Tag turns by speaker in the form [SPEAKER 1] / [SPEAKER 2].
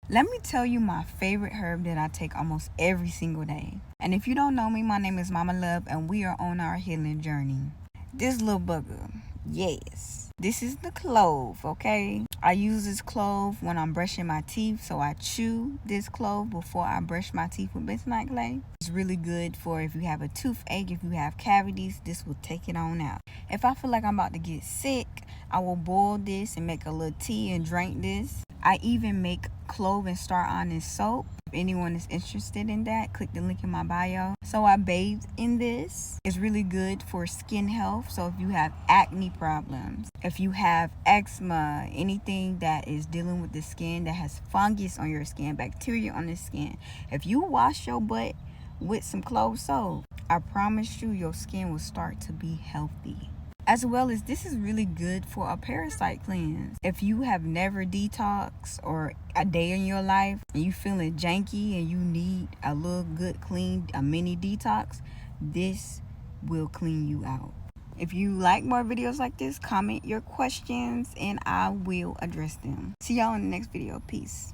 [SPEAKER 1] Let me tell you my favorite herb that I take almost every single day. And if you don't know me, my name is Mama Love and we are on our healing journey. This little bugger, yes. This is the clove, okay? I use this clove when I'm brushing my teeth, so I chew this clove before I brush my teeth with bentonite clay. It's really good for if you have a toothache, if you have cavities, this will take it on out. If I feel like I'm about to get sick, I will boil this and make a little tea and drink this. I even make clove and star anise soap. If anyone is interested in that, click the link in my bio. So I bathed in this. It's really good for skin health. So if you have acne problems, if you have eczema, anything that is dealing with the skin, that has fungus on your skin, bacteria on the skin, if you wash your butt with some clove soap, I promise you your skin will start to be healthy. As well as this is really good for a parasite cleanse. If you have never detoxed or a day in your life and you feeling janky and you need a little good clean, a mini detox, this will clean you out. If you like more videos like this, comment your questions and I will address them. See y'all in the next video. Peace.